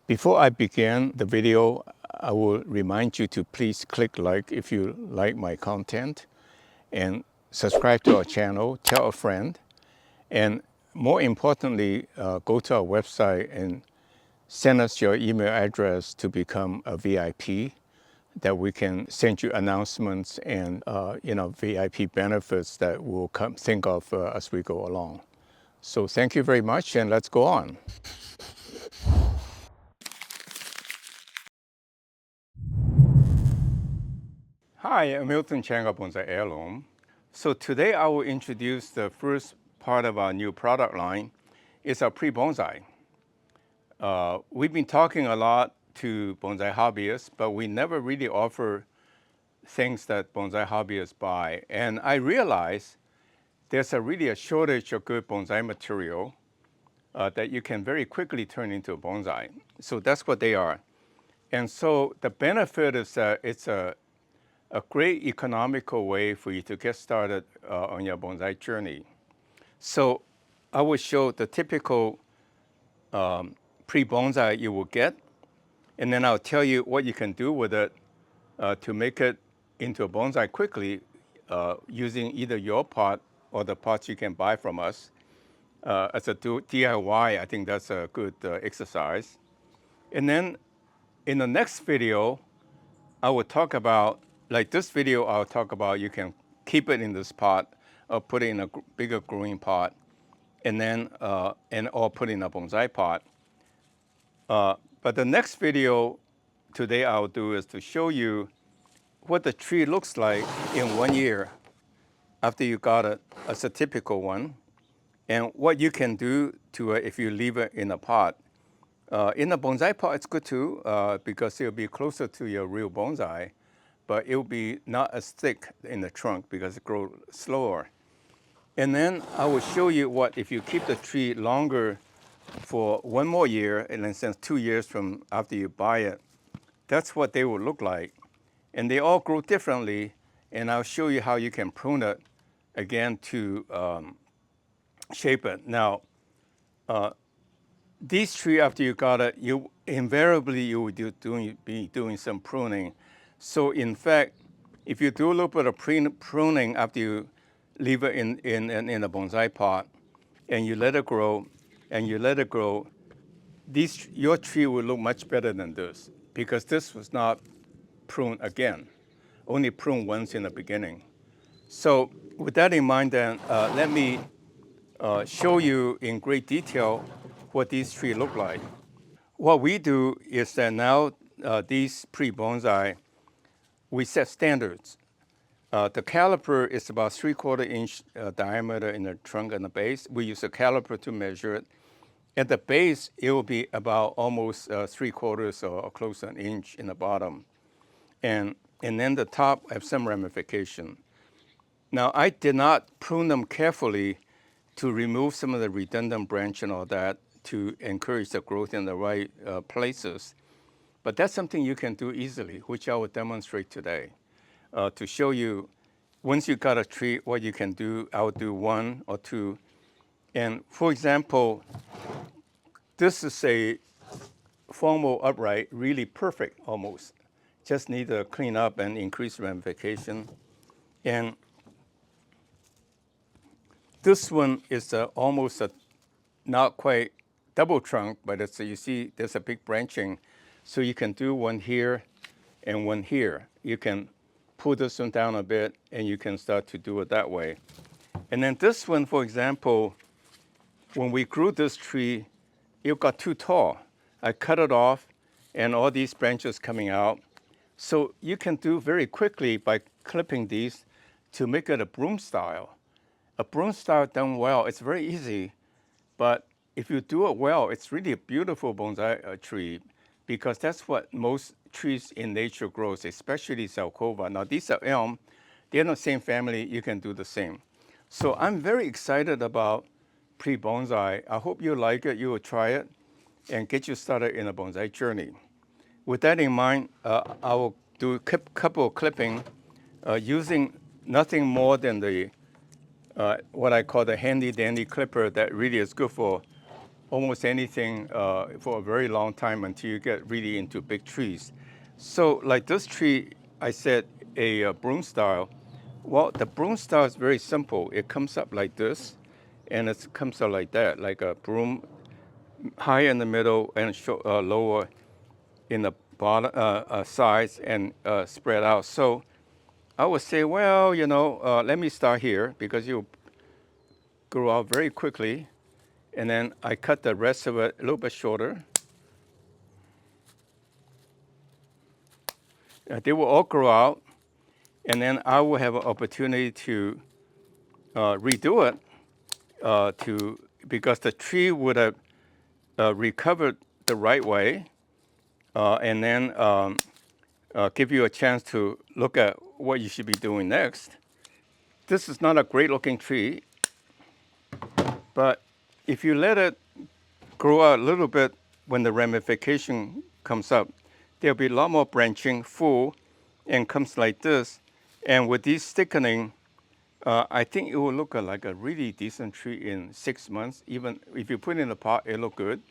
Before I begin the video, I will remind you to please click like if you like my content and subscribe to our channel, tell a friend, and more importantly, go to our website and send us your email address to become a VIP that we can send you announcements and VIP benefits that we'll think of as we go along. So thank you very much, and let's go on. Hi, I'm Miltonchang of Bonsaiheirloom. So today I will introduce the first part of our new product line. It's our Pre-Bonsai. We've been talking a lot to bonsai hobbyists, but we never really offer things that bonsai hobbyists buy. And I realized there's really a shortage of good bonsai material that you can very quickly turn into a bonsai. So that's what they are. And so the benefit is that it's a great economical way for you to get started on your bonsai journey. So I will show the typical pre-bonsai you will get, and then I'll tell you what you can do with it to make it into a bonsai quickly using either your pot or the pots you can buy from us. As a DIY, I think that's a good exercise. And then in the next video, I will talk about, like this video, I'll talk about you can keep it in this pot or put it in a bigger growing pot, and then or put it in a bonsai pot. But the next video today I'll do is to show you what the tree looks like in 1 year after you got it as a typical one, and what you can do to it if you leave it in a pot. In a bonsai pot, it's good too because it'll be closer to your real bonsai, but it'll be not as thick in the trunk because it grows slower. And then I will show you what if you keep the tree longer for 1 more year, and then since 2 years from after you buy it, that's what they will look like. And they all grow differently, and I'll show you how you can prune it again to shape it. Now, these trees, after you got it, you will be doing some pruning. So in fact, if you do a little bit of pruning after you leave it in a bonsai pot, and you let it grow, your tree will look much better than this because this was not pruned again, only pruned once in the beginning. So with that in mind, then let me show you in great detail what these trees look like. What we do is that now these pre-bonsai, we set standards. The caliper is about 3/4 inch diameter in the trunk and the base. We use a caliper to measure it. At the base, it will be about almost 3/4 or close to an inch in the bottom. And then the top have some ramification. Now, I did not prune them carefully to remove some of the redundant branch and all that to encourage the growth in the right places. But that's something you can do easily, which I will demonstrate today to show you once you got a tree, what you can do. I'll do 1 or 2. And for example, this is a formal upright, really perfect almost. Just need to clean up and increase ramification. And this one is almost not quite double trunk, but it's you see there's a big branching. So you can do one here and one here. You can pull this one down a bit and you can start to do it that way. And then this one, for example, when we grew this tree, it got too tall. I cut it off and all these branches coming out. So you can do very quickly by clipping these to make it a broom style. A broom style done well, it's very easy, but if you do it well, it's really a beautiful bonsai tree because that's what most trees in nature grows, especially Zelkova. Now these are elm, they're in the same family, you can do the same. So I'm very excited about pre-bonsai. I hope you like it, you will try it, and get you started in a bonsai journey. With that in mind, I will do a couple of clipping using nothing more than the what I call the handy dandy clipper that really is good for almost anything for a very long time until you get really into big trees. So like this tree, I said a broom style. Well, the broom style is very simple. It comes up like this, and it comes out like that, like a broom, high in the middle and lower in the bottom sides and spread out. So I would say, well, let me start here because you grow out very quickly. And then I cut the rest of it a little bit shorter. They will all grow out, and then I will have an opportunity to redo it because the tree would have recovered the right way, and then give you a chance to look at what you should be doing next. This is not a great looking tree, but if you let it grow out a little bit when the ramification comes up, there'll be a lot more branching, full, and comes like this. And with these thickening, I think it will look like a really decent tree in 6 months. Even if you put it in a pot, it look good.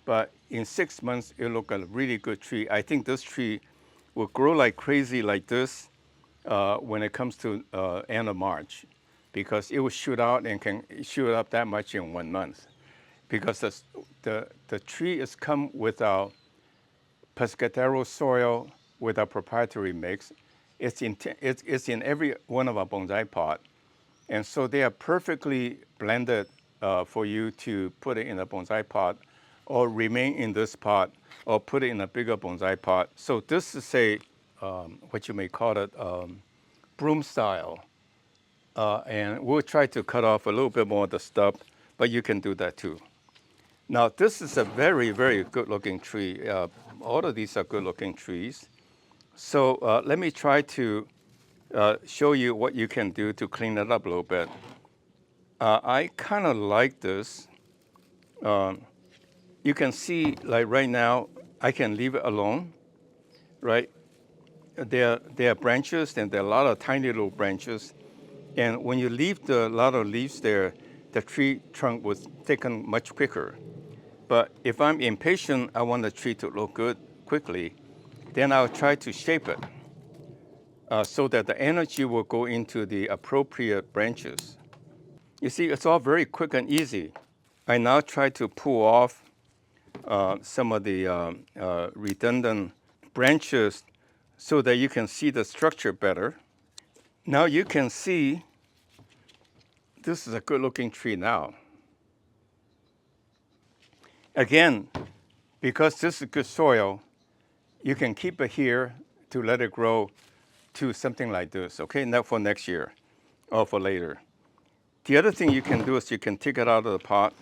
But in 6 months, it look a really good tree. I think this tree will grow like crazy like this when it comes to end of March, because it will shoot out and can shoot up that much in 1 month. Because the tree is come with our pescatero soil with our proprietary mix. It's in every one of our bonsai pot. And so they are perfectly blended for you to put it in a bonsai pot or remain in this pot or put it in a bigger bonsai pot. So this is a, what you may call it, broom style. And we'll try to cut off a little bit more of the stub, but you can do that too. Now, this is a very, very good looking tree. All of these are good looking trees. So let me try to show you what you can do to clean it up a little bit. I kind of like this. You can see, like right now, I can leave it alone, right? There are branches, and there are a lot of tiny little branches. And when you leave a lot of leaves there, the tree trunk will thicken much quicker. But if I'm impatient, I want the tree to look good quickly, then I'll try to shape it so that the energy will go into the appropriate branches. You see, it's all very quick and easy. I now try to pull off some of the redundant branches so that you can see the structure better. Now you can see this is a good looking tree now. Again, because this is good soil, you can keep it here to let it grow to something like this, okay? Not for next year or for later. The other thing you can do is you can take it out of the pot.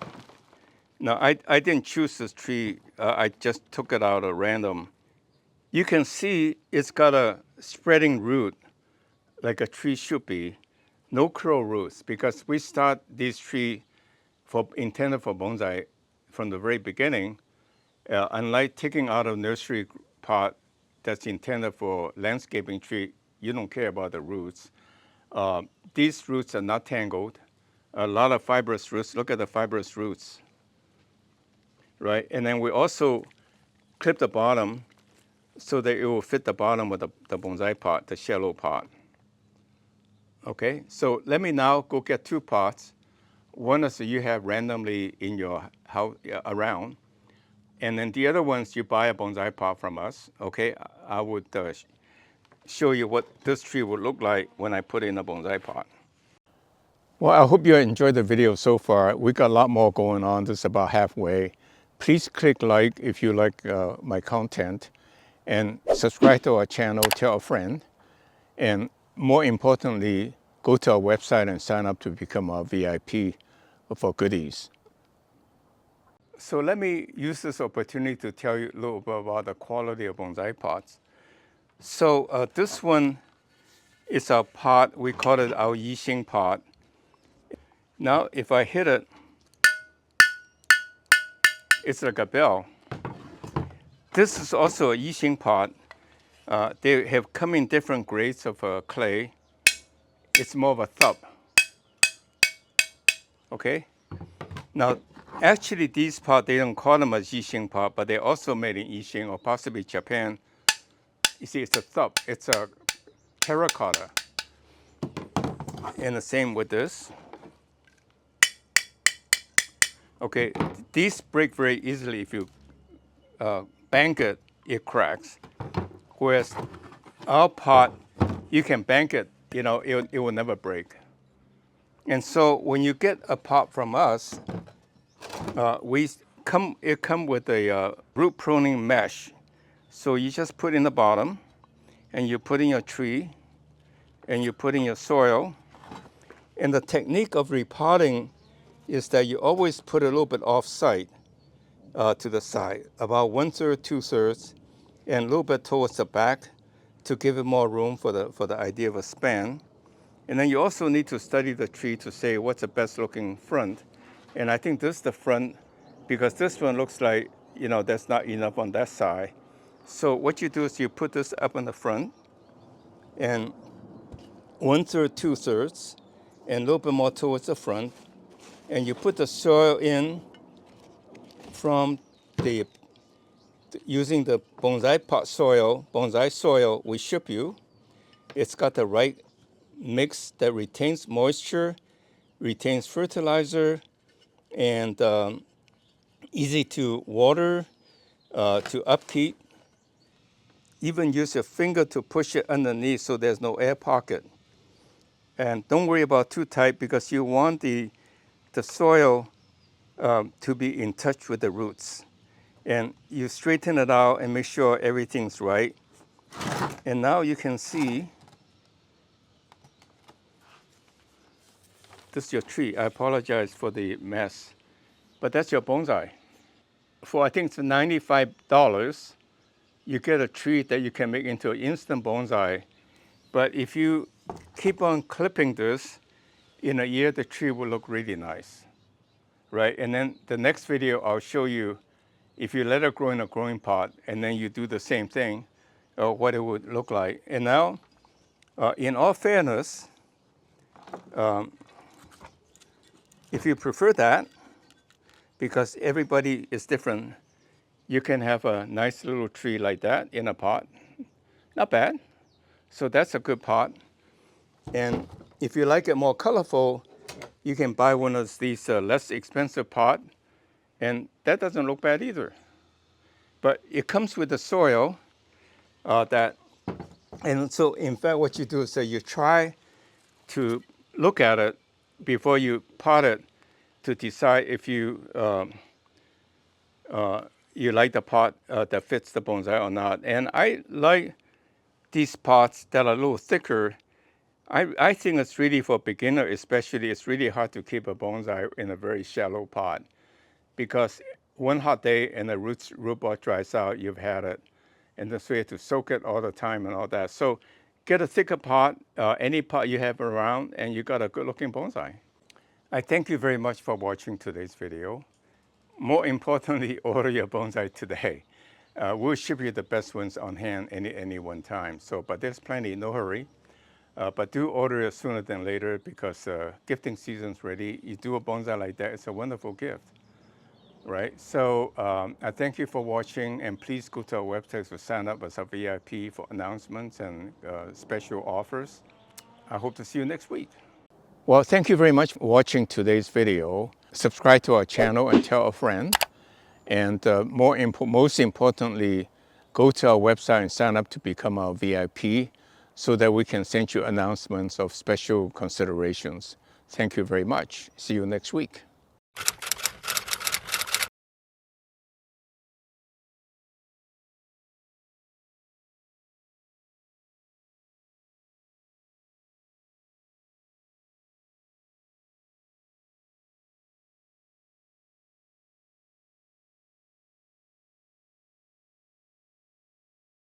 Now, I didn't choose this tree. I just took it out at random. You can see it's got a spreading root like a tree should be. No curl roots, because we start this tree intended for bonsai from the very beginning. Unlike taking out a nursery pot that's intended for landscaping tree, you don't care about the roots. These roots are not tangled. A lot of fibrous roots. Look at the fibrous roots, right? And then we also clip the bottom so that it will fit the bottom of the bonsai pot, the shallow pot. Okay, so let me now go get 2 pots. One is you have randomly in your house around, and then the other ones you buy a bonsai pot from us. Okay, I would show you what this tree would look like when I put it in a bonsai pot. Well, I hope you enjoyed the video so far. We got a lot more going on. This is about halfway. Please click like if you like my content, and subscribe to our channel, tell a friend, and more importantly, go to our website and sign up to become a VIP for goodies. So let me use this opportunity to tell you a little bit about the quality of bonsai pots. So this one is our pot. We call it our Yixing pot. Now, if I hit it, it's like a bell. This is also a Yixing pot. They have come in different grades of clay. It's more of a thump. Okay? Now, Actually, these pots, they don't call them a Yixing pot, but they're also made in Yixing or possibly Japan. You see, it's a thumb. It's a terracotta. And the same with this. Okay, these break very easily if you bang it, it cracks. Whereas our pot, you can bang it, you know, it will never break. And so when you get a pot from us, it come with a root pruning mesh. So you just put in the bottom, and you put in your tree, and you put in your soil. And the technique of repotting is that you always put a little bit off-site to the side, about 1/3, 2/3, and a little bit towards the back to give it more room for the idea of a span. And then you also need to study the tree to say what's the best looking front. And I think this is the front because this one looks like, you know, there's not enough on that side. So what you do is you put this up in the front and 1/3, 2/3, and a little bit more towards the front. And you put the soil in from using the bonsai pot soil, bonsai soil we ship you. It's got the right mix that retains moisture, retains fertilizer, and easy to water, to upkeep. Even use your finger to push it underneath so there's no air pocket. And don't worry about too tight because you want the soil to be in touch with the roots. And you straighten it out and make sure everything's right. And now you can see this is your tree. I apologize for the mess, but that's your bonsai. For I think it's $95, you get a tree that you can make into an instant bonsai. But if you keep on clipping this, in a year the tree will look really nice, right? And then the next video I'll show you if you let it grow in a growing pot and then you do the same thing, what it would look like. And now, in all fairness, if you prefer that, because everybody is different, you can have a nice little tree like that in a pot. Not bad. So that's a good pot. And if you like it more colorful, you can buy one of these less expensive pot, and that doesn't look bad either. But it comes with the soil and so in fact what you do is that you try to look at it before you pot it to decide if you you like the pot that fits the bonsai or not. And I like these pots that are a little thicker. I think it's really for beginner especially, it's really hard to keep a bonsai in a very shallow pot because one hot day and the root ball dries out, you've had it. And then so you have to soak it all the time and all that. So get a thicker pot, any pot you have around, and you got a good looking bonsai. I thank you very much for watching today's video. More importantly, order your bonsai today. We'll ship you the best ones on hand any one time. So, but there's plenty, no hurry. But do order it sooner than later because gifting season's ready. You do a bonsai like that, it's a wonderful gift, right? So I thank you for watching, and please go to our website to sign up as a VIP for announcements and special offers. I hope to see you next week. Well, thank you very much for watching today's video. Subscribe to our channel and tell a friend. And most importantly, go to our website and sign up to become our VIP so that we can send you announcements of special considerations. Thank you very much. See you next week.